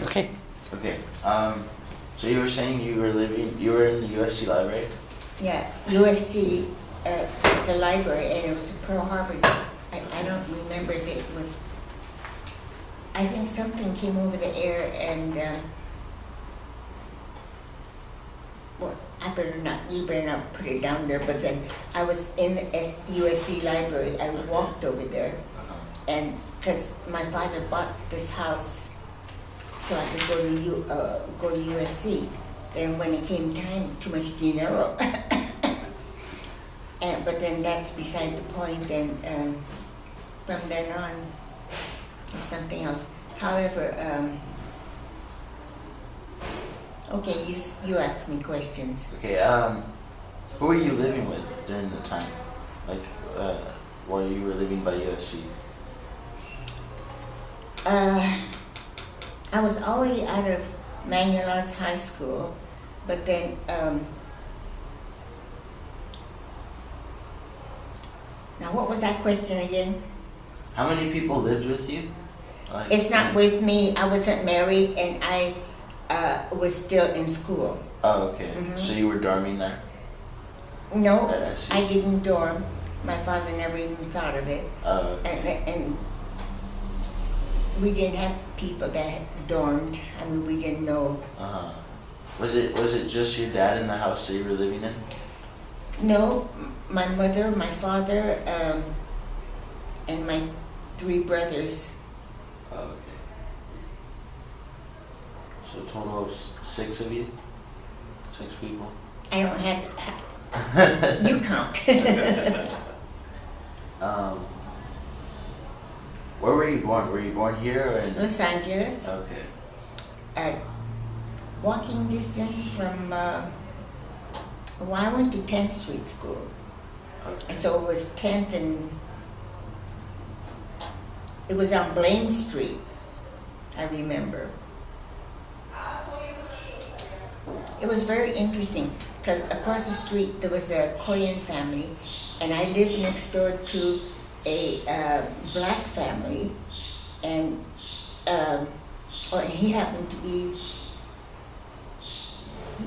Okay. Okay. So you were saying you were in the USC library? Yeah, USC, the library, and it was Pearl Harbor. I don't remember if it was, I think something came over the air and, well, you better not put it down there, but then I was in the USC library. I walked over there, and because my father bought this house so I could go to USC. And when it came time, too much dinero. But then that's beside the point, and from then on, it's something else. However, okay, you asked me questions. Okay. Who were you living with during the time, like while you were living by USC? I was already out of Manual Arts High School, but then now what was that question again? How many people lived with you? Like, It's not with me. I wasn't married, and I was still in school. Oh, okay. Mhm. So you were dorming there? No, I see. I didn't dorm. My father never even thought of it. Oh, okay. And we didn't have people that dormed. I mean, we didn't know. Was it just your dad in the house that you were living in? No, my mother, my father, and my 3 brothers. Oh, okay. So a total of 6 of you? 6 people? I don't have. You count. Where were you born? Were you born here or in? Los Angeles. Okay. Walking distance from. Well, I went to 10th Street School. Okay. So it was 10th and. It was on Blaine Street, I remember. It was very interesting because across the street there was a Korean family, and I lived next door to a black family, and he happened to be.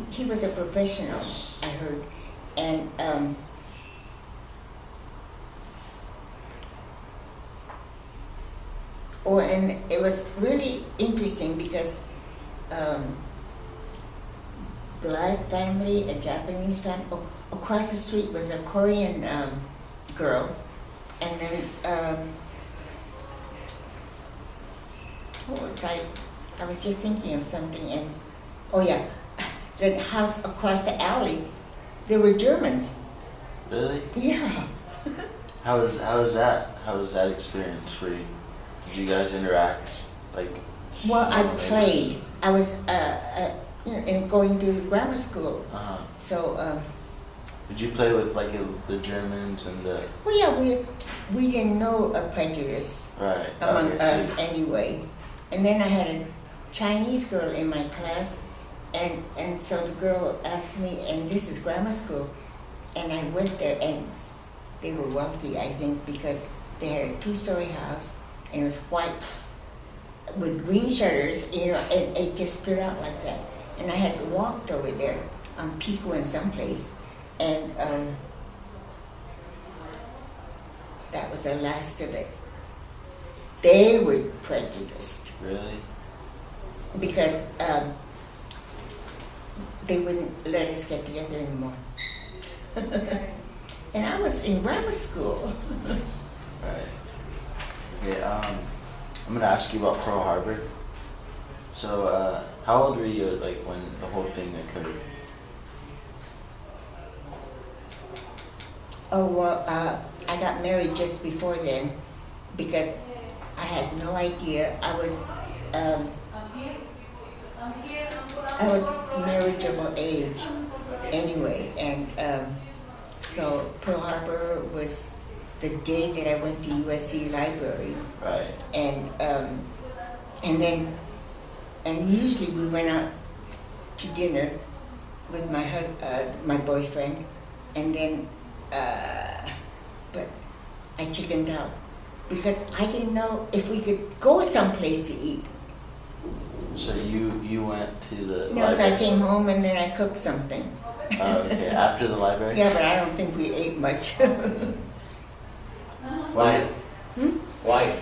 He was a professional, I heard, and. And it was really interesting because black family, a Japanese family. Oh, across the street was a Korean girl, and then what was I was just thinking of something, and oh yeah, the house across the alley, they were Germans. Really? Yeah. How was that? How was that experience for you? Did you guys interact like? Well, I played. I was going to grammar school. So. Did you play with like the Germans and the? Well, yeah, we didn't know a prejudice Right. among Okay, us so- anyway. And then I had a Chinese girl in my class, and so the girl asked me, and this is grammar school, and I went there, and they were wealthy, I think, because they had a 2-story house, and it was white with green shutters, and it just stood out like that. And I had walked over there on Pico in someplace, and that was the last of it. They were prejudiced Really? because they wouldn't let us get together anymore. And I was in grammar school. Right. Okay. I'm gonna ask you about Pearl Harbor. So, how old were you like when the whole thing occurred? Oh, well, I got married just before then because I had no idea. I was marriageable age anyway, and so Pearl Harbor was the day that I went to USC library. Right. And usually we went out to dinner with my boyfriend, and then but I chickened out because I didn't know if we could go someplace to eat. So you went to the No, so I library? came home and then I cooked something. Oh, okay, after the library? Yeah, but I don't think we ate much. Why? Hmm? Why?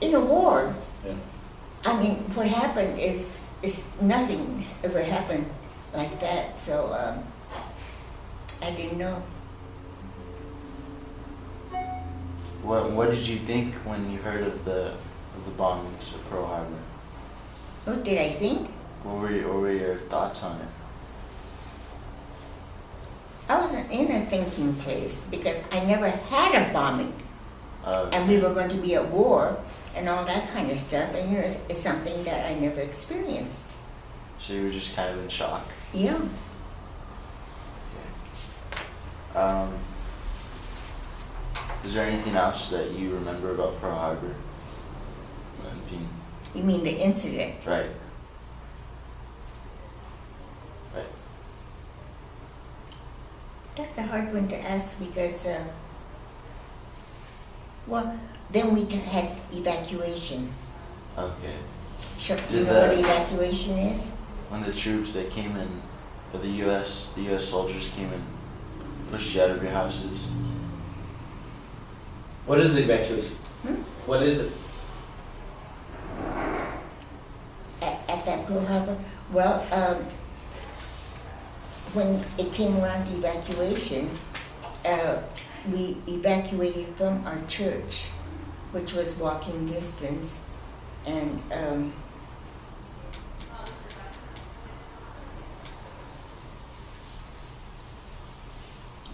In the war, Yeah. I mean, what happened is nothing ever happened like that, so I didn't know. What did you think when you heard of the bombings of Pearl Harbor? What did I think? What were your thoughts on it? I wasn't in a thinking place because I never had a bombing. Okay. And we were going to be at war and all that kind of stuff, and you know, it's something that I never experienced. So you were just kind of in shock. Yeah. Okay. Is there anything else that you remember about Pearl Harbor? Anything? You mean the incident? Right. Right. That's a hard one to ask because, well, then we had evacuation. Okay. Do you know what evacuation is? When the troops that came in, or the U.S. soldiers came and pushed you out of your houses. What is the evacuation? Hmm? What is it? At that Pearl Harbor? Well, when it came around to evacuation, we evacuated from our church, which was walking distance, and I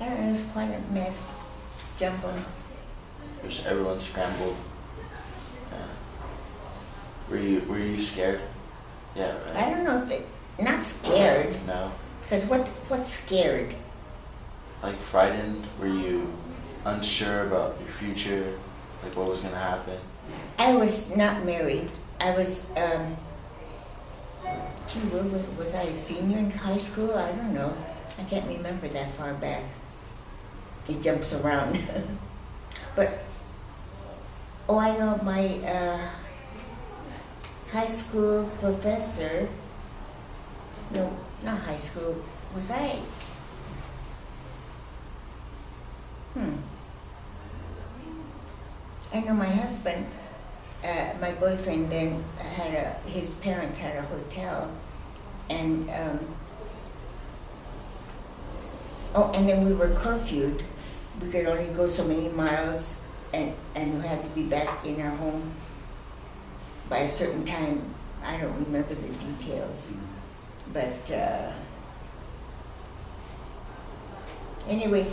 don't know, it was quite a mess, jumble. Just everyone scrambled. Yeah. Were you scared? Yeah, right. I don't know if it, not scared, No? because what's scared? Like frightened? Were you unsure about your future? Like what was gonna happen? I was not married. I was, was I a senior in high school? I don't know. I can't remember that far back. It jumps around. But, oh, I know my high school professor, no, not high school, was I? I know my husband, my boyfriend then his parents had a hotel, and and then we were curfewed. We could only go so many miles, and we had to be back in our home by a certain time. I don't remember the details, but anyway,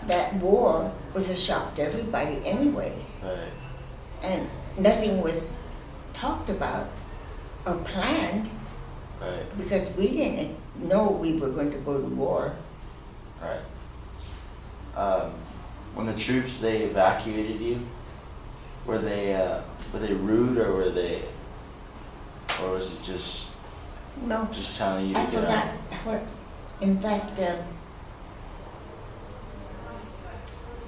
that war was a shock to everybody anyway. Right. And nothing was talked about or planned Right. because we didn't know we were going to go to war. Right. When the troops they evacuated you, were they rude or was it just No, telling you to I get forgot out? what, in fact,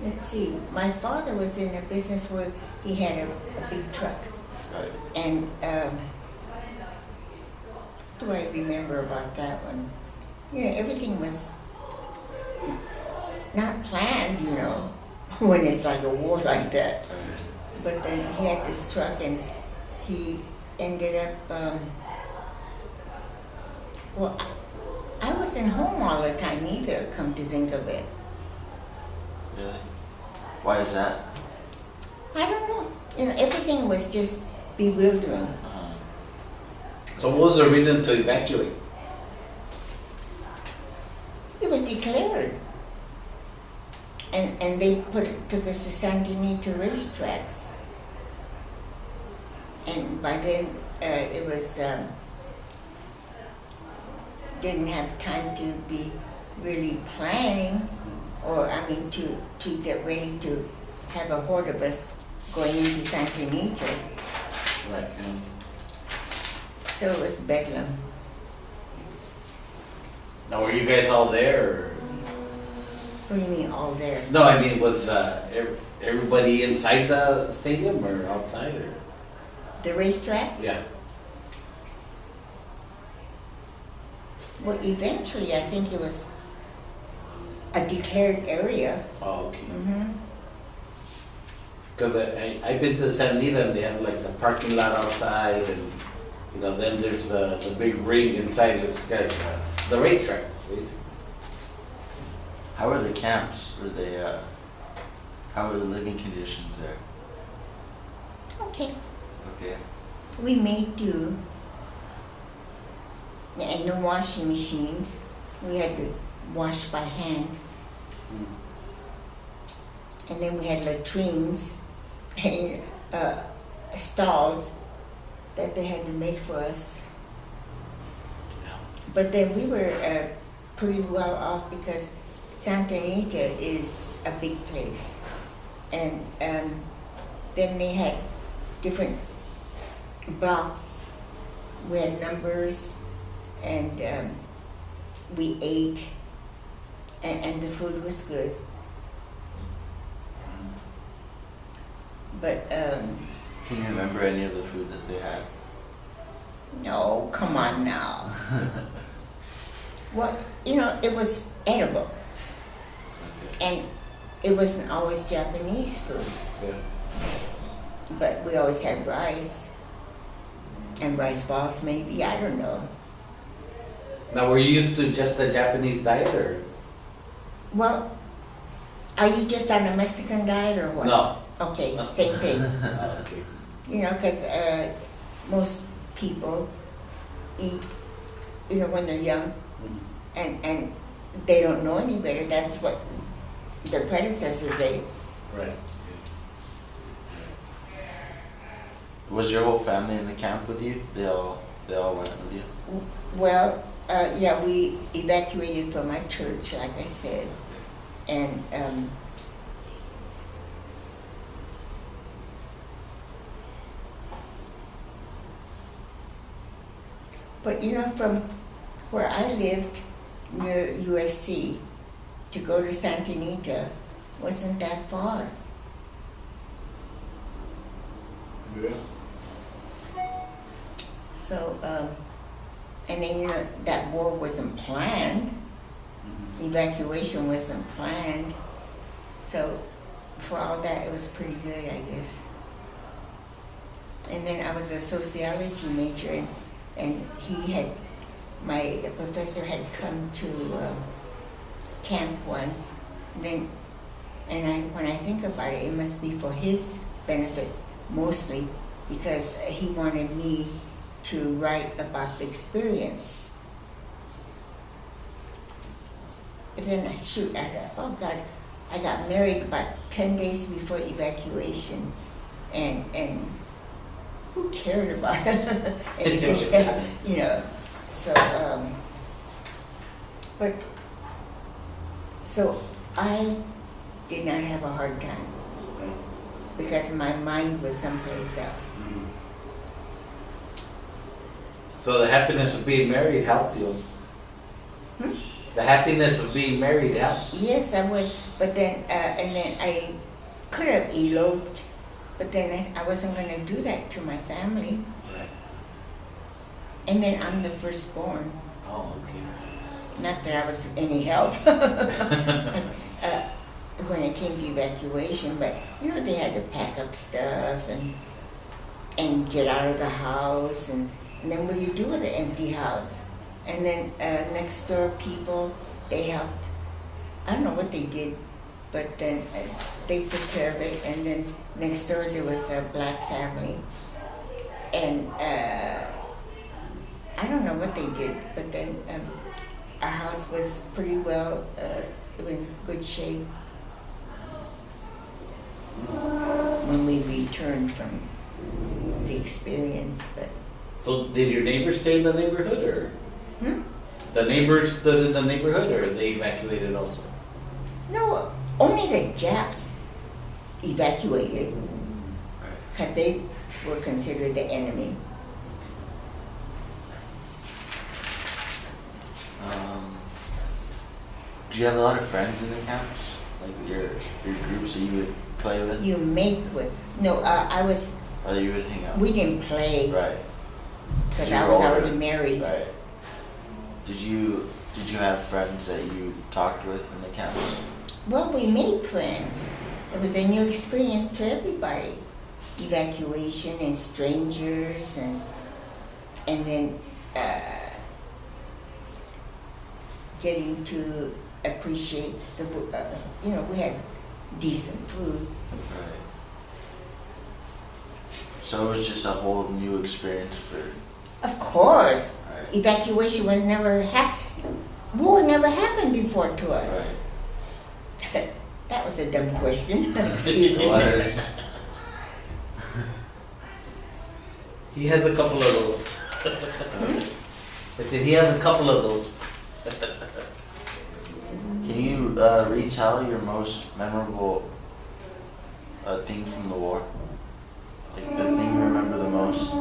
let's see, my father was in a business where he had a big truck. Right. And what do I remember about that one? Yeah, everything was not planned, you know, when it's like a war like that. Right. But then he had this truck and he ended up, well, I wasn't home all the time either, come to think of it. Really? Why is that? I don't know. You know, everything was just bewildering. Uh-huh. So what was the reason to evacuate? It was declared. And they took us to San Benito racetracks. And by then, it was, didn't have time to be really planning, or to get ready to have a horde of us going into San Benito. Right. So it was bedlam. Now were you guys all there? Or? What do you mean all there? No, I mean, was everybody inside the stadium or outside or? The racetrack? Yeah. Well, eventually, I think it was a declared area. Oh, okay. Mm-hmm. Because I've been to San Anita and they have like the parking lot outside and, you know, then there's the big ring inside, looks like the racetrack, basically. How are the camps? Were they, how are the living conditions there? Okay. Okay. We made do. And no washing machines. We had to wash by hand. And then we had latrines and stalls that they had to make for us. But then we were pretty well off because Santa Anita is a big place. And then they had different blocks. We had numbers and we ate and the food was good. But Can you remember any of the food that they had? no, come on now. Well, you know, it was edible. Okay. And it wasn't always Japanese food, Yeah. but we always had rice and rice balls maybe, I don't know. Now, were you used to just the Japanese diet or? Well, are you just on a Mexican diet or what? No. Okay, same thing. Okay. You know, because most people eat, you know, when they're young and they don't know any better. That's what their predecessors ate. Right. Was your whole family in the camp with you? They all went with you? Well, yeah, we evacuated from my church, like I said, and but you know, from where I lived near USC to go to Santa Anita wasn't that far. Yeah. So, and then, you know, that war wasn't planned. Evacuation wasn't planned. So, for all that, it was pretty good, I guess. And then I was a sociology major, and my professor had come to camp once. When I think about it, it must be for his benefit mostly, because he wanted me to write about the experience. But then I thought, oh God, I got married about 10 days before evacuation, and who cared about it? And he said, you know, so, so I did not have a hard time because my mind was someplace else. So the happiness of being married helped you? The happiness of being married helped? Yes, I was, but then, and then I could have eloped, but then I wasn't going to do that to my family. Right. And then I'm the firstborn. Oh, okay. Not that I was any help when it came to evacuation, but you know, they had to pack up stuff and get out of the house, and then what do you do with an empty house? And then next door people, they helped. I don't know what they did, but then they took care of it. And then next door there was a black family, and I don't know what they did, but then our house was pretty well in good shape when we returned from the experience. But So did your neighbors stay in the neighborhood or? The neighbors stood in the neighborhood or they evacuated also? no, only the Japs evacuated because they were considered the enemy. Do you have a lot of friends in the camps? Like your groups that you would play with? You make with, no, I was, Or that you would hang out? we didn't play Right, because You I were was older. already married. right. Did you have friends that you talked with in the camps? Well, we made friends. It was a new experience to everybody. Evacuation and strangers and then getting to appreciate the, we had decent food. Right. So it was just a whole new experience for, Of course, right, evacuation was never war never happened before to us. right. That was a dumb question. Excuse It me. was. He has a couple of those. I said he has a couple of those. Can you retell your most memorable thing from the war? Like the thing you remember the most?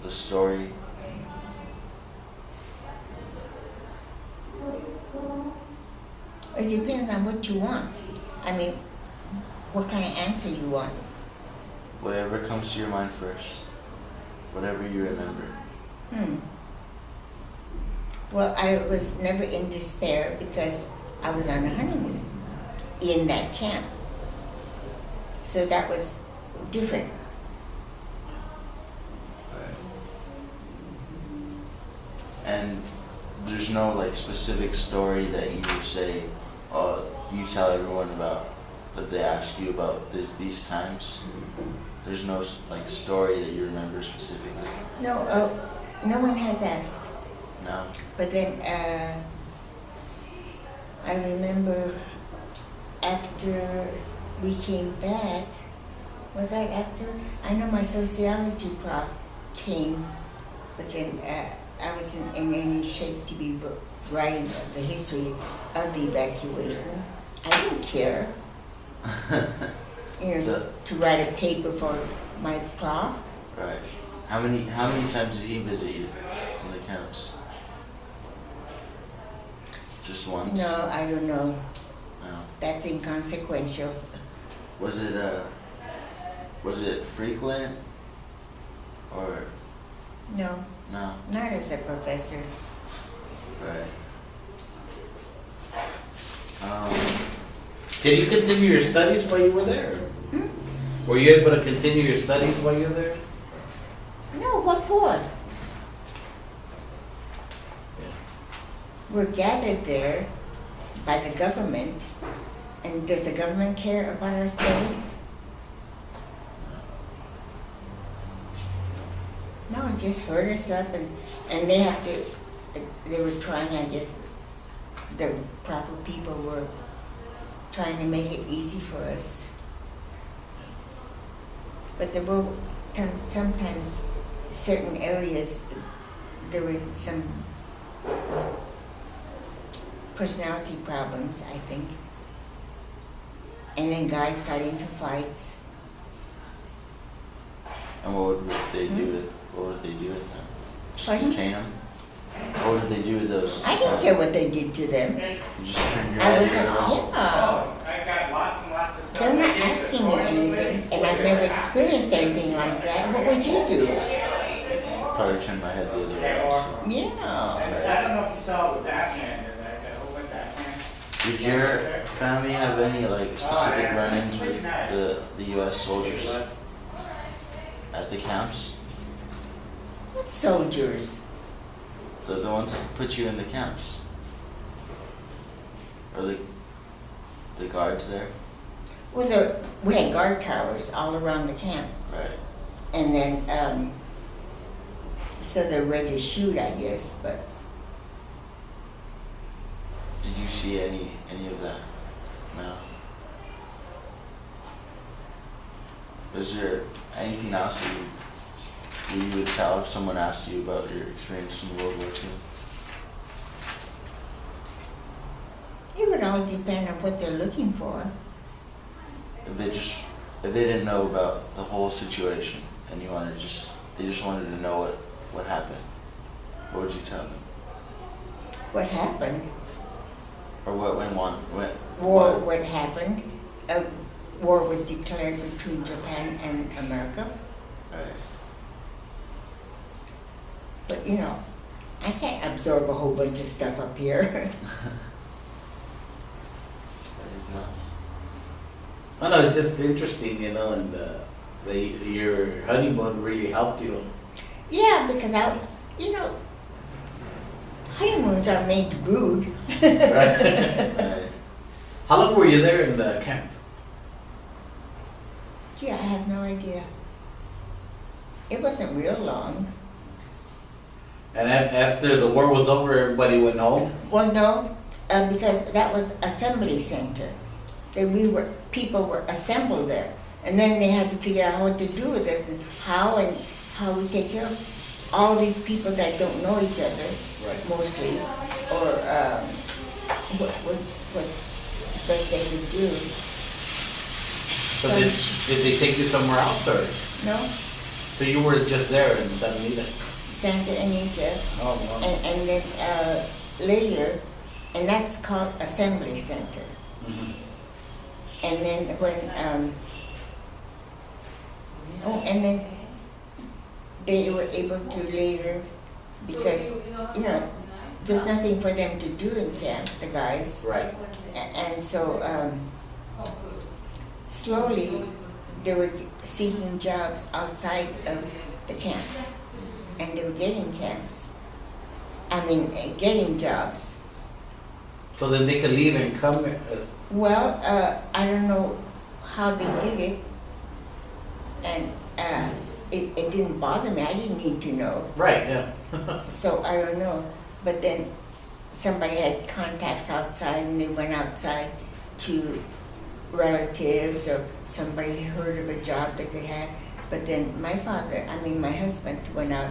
The story? It depends on what you want. I mean, what kind of answer you want. Whatever comes to your mind first. Whatever you remember. Well, I was never in despair because I was on a honeymoon in that camp. So that was different. Right. And there's no like specific story that you say, you tell everyone about, that they ask you about these times. There's no like story that you remember specifically. No, no one has asked. No. But then I remember after we came back, was that after? I know my sociology prof came, but then I wasn't in any shape to be writing the history of the evacuation. I didn't care, So- to write a paper for my prof. Right. How many times did he visit you in the camps? Just once? No, I don't know. No. That's inconsequential. Was it frequent? Or No, no? not as a professor. Right. Did you continue your studies while you were there? Were you able to continue your studies while you were there? No, what for? We're gathered there by the government, and does the government care about our studies? No, it just hurt us up, and they have to, they were trying, I guess, the proper people were trying to make it easy for us. But there were sometimes certain areas, there were some personality problems, I think. And then guys got into fights. And what would they do with them? Just Pardon? detain them? What would they do with those? I didn't care what they did to them. You just turn your I head wasn't, around? yeah. I got lots and lots of stuff. They're not asking me anything, and I've never experienced anything like that. What would you do? Probably turn my head the other way. So. Yeah. I don't know if you saw the Batman in there, that whole Batman. Did your family have any like specific run-ins with the U.S. soldiers at the camps? What soldiers? The ones that put you in the camps? Or the guards there? Well, we had guard towers all around the camp, Right. and then so they're ready to shoot, I guess. But Did you see any of that? No. Was there anything else that you would tell if someone asked you about your experience in World War II? it would all depend on what they're looking for. If they didn't know about the whole situation and they just wanted to know what happened, what would you tell them? what happened. Or what went on? What happened? A war was declared between Japan and America. Right. But you know, I can't absorb a whole bunch of stuff up here. That is nuts. I know, it's just interesting, you know, and your honeymoon really helped you. Yeah, because you know, honeymoons are made to brood. Right. How long were you there in the camp? Gee, I have no idea. It wasn't real long. And after the war was over, everybody went home? Well, no, because that was assembly center. People were assembled there, and then they had to figure out what to do with this and how we take care of all these people that don't know each other, Right. mostly, or what the best they could do. So did they take you somewhere else, or? No, So you were just there in San Anita? Santa Anita, Oh, wow. and then later, and that's called assembly center. Mhm. And then when, and then they were able to later, because, you know, there's nothing for them to do in camp, the guys. Right. And so, slowly, they were seeking jobs outside of the camp. And they were getting getting jobs. So then they could leave and come as, Well, I don't know how they did it, and it didn't bother me. I didn't need to know, right, yeah. so I don't know. But then somebody had contacts outside, and they went outside to relatives, or somebody heard of a job they could have. But then my husband went out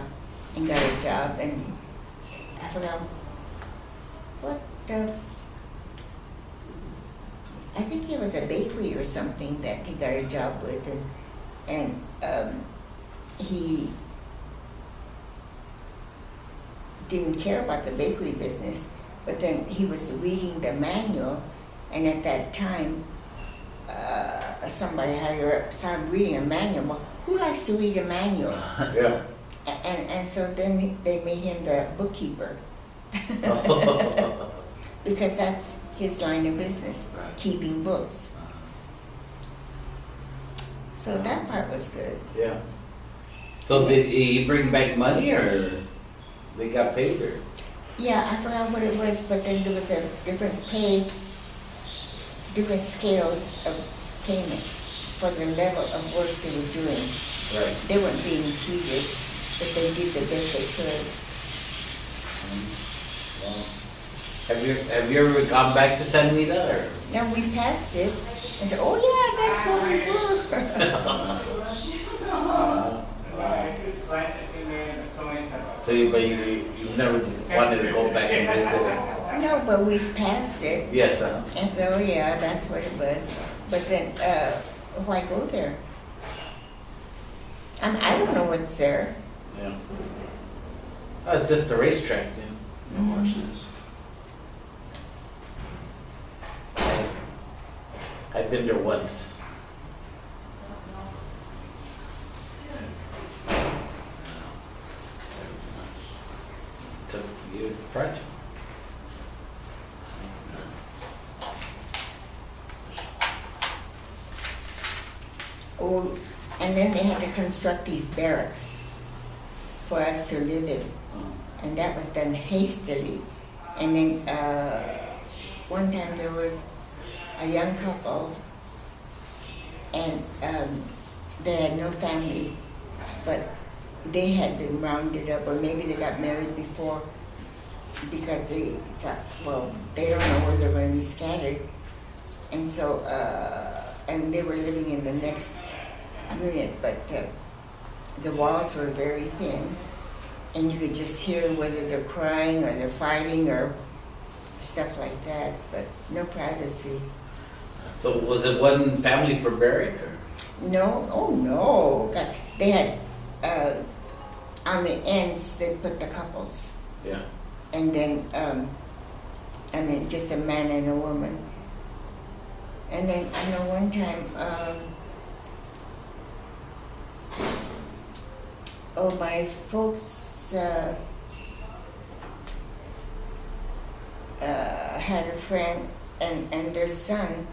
and got a job, and I forgot I think it was a bakery or something that he got a job with, and he didn't care about the bakery business, but then he was reading the manual, and at that time, somebody higher up started reading a manual. Well, who likes to read a manual? Yeah. And so then they made him the bookkeeper. Because that's his line of business, Right. keeping books. So that part was good. Yeah. So did he bring back money, or they got paid, or? Yeah, I forgot what it was, but then there was a different scales of payment for the level of work they were doing. Right. They weren't being cheated, but they did the best they could. Well, have you ever gone back to San Anita, or? Now we passed it and said, oh yeah, that's what we were. So you've never just wanted to go back and visit? No, but we passed it. Yes, And so, yeah, that's what it was. But then, why go there? I don't know what's there. yeah. Oh, it's just a racetrack then. No horses. I've been there once. Took you project. Oh, and then they had to construct these barracks for us to live in. And that was done hastily. And then one time there was a young couple, and they had no family, but they had been rounded up, or maybe they got married before, because they thought, well, they don't know where they're going to be scattered. And so, and they were living in the next unit, but the walls were very thin, and you could just hear whether they're crying or they're fighting or stuff like that, but no privacy. So was it one family per barrack, or? No, oh no. God, they had, on the ends, they put the couples. Yeah. And then I mean, just a man and a woman. And then I know one time, my folks had a friend, and their son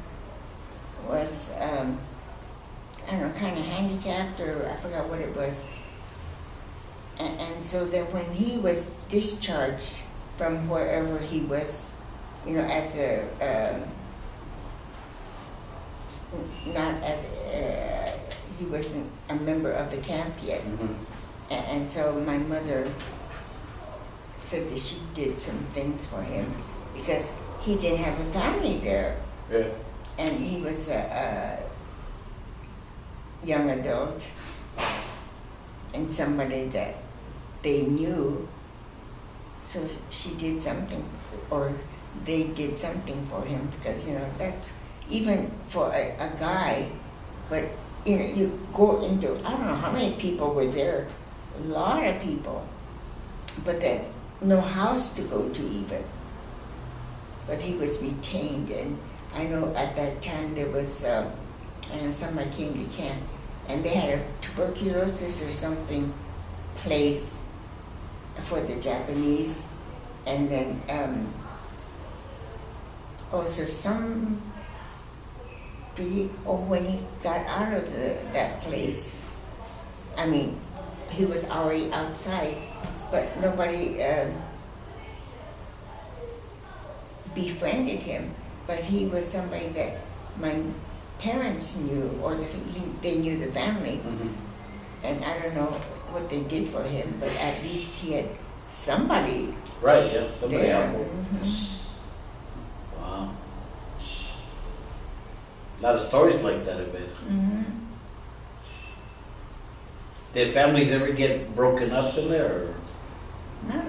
was, I don't know, kind of handicapped, or I forgot what it was. And so then when he was discharged from wherever he was, you know, as not as he wasn't a member of the camp yet. Mhm. And so my mother said that she did some things for him because he didn't have a family there. Yeah. And he was a young adult and somebody that they knew. So she did something, or they did something for him, because, you know, that's even for a guy. But, you know, you go into, I don't know how many people were there, a lot of people, but then no house to go to even. But he was retained, and I know at that time there was, I know somebody came to camp, and they had a tuberculosis or something place for the Japanese, and then also when he got out of that place, I mean, he was already outside, but nobody befriended him. But he was somebody that my parents knew, or they knew the family. Mhm. And I don't know what they did for him, but at least he had somebody Right, yeah, somebody there. out there. Mhm. Wow. A lot of stories like that a bit. Mhm. Did families ever get broken up in there? Or? No,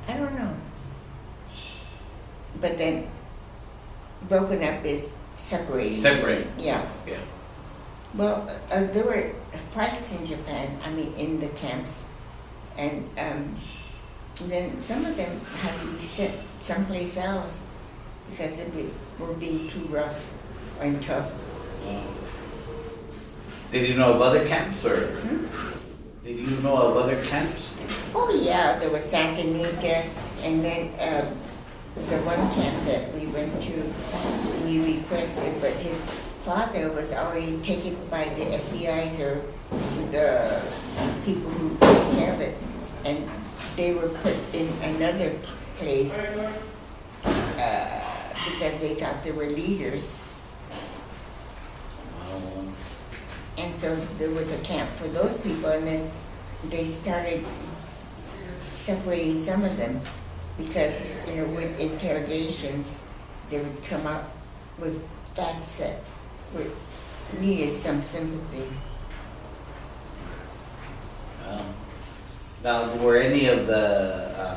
I don't know. But then, broken up is separating. Separate. Yeah. Yeah. Well, there were fights in Japan, I mean, in the camps. And then some of them had to be sent someplace else because they were being too rough and tough. Did you know of other camps, or did you know of other camps? Oh yeah, there was Santa Anita, and then the one camp that we went to, we requested, but his father was already taken by the FBI's or the people who took care of it, and they were put in another place because they thought they were leaders. And so there was a camp for those people, and then they started separating some of them because, you know, with interrogations, they would come up with facts that needed some sympathy. Now, were any of the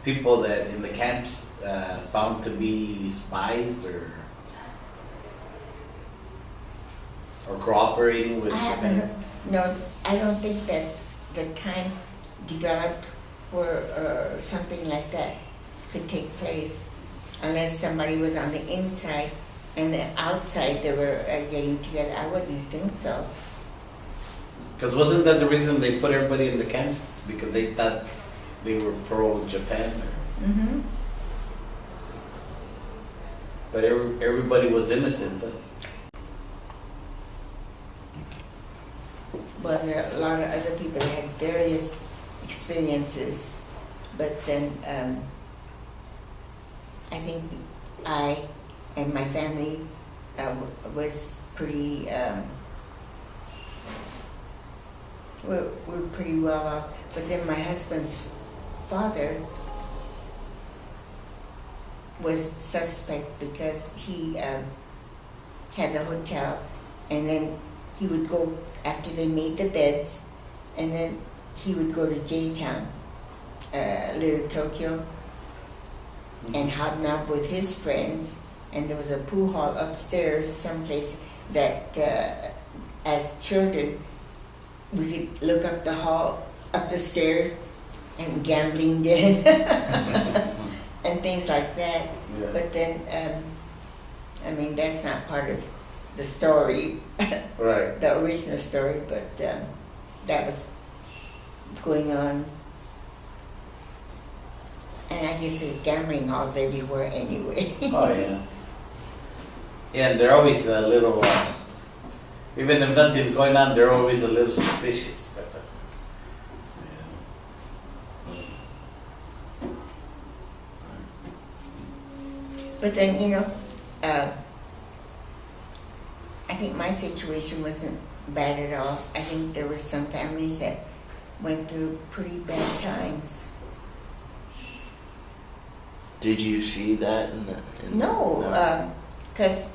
people that in the camps found to be spies or cooperating with I Japan? haven't, no, I don't think that the time developed where something like that could take place unless somebody was on the inside and the outside they were getting together. I wouldn't think so. Because wasn't that the reason they put everybody in the camps? Because they thought they were pro-Japan? Mm-hmm. But everybody was innocent, though. Well, there are a lot of other people that had various experiences, but then I think I and my family was pretty, we're pretty well off. But then my husband's father was suspect because he had a hotel, and then he would go after they made the beds, and then he would go to J-Town, Little Tokyo, and hobnob with his friends, and there was a pool hall upstairs someplace that as children we could look up the hall, up the stairs, and gambling den. and things like that. Yeah. But then, I mean, that's not part of the story, Right. the original story, but that was going on. And I guess there's gambling halls everywhere anyway. Oh, yeah. Yeah, and they're always a little, even if nothing's going on, they're always a little suspicious. But then, you know, I think my situation wasn't bad at all. I think there were some families that went through pretty bad times. Did you see that No, because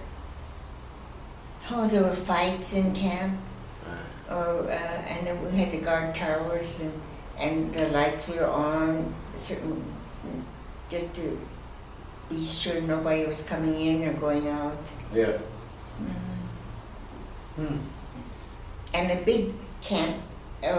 there were fights in camp, or and then we had to guard towers, and the lights were on certain, just to be sure nobody was coming in or going out. Yeah. And the big camp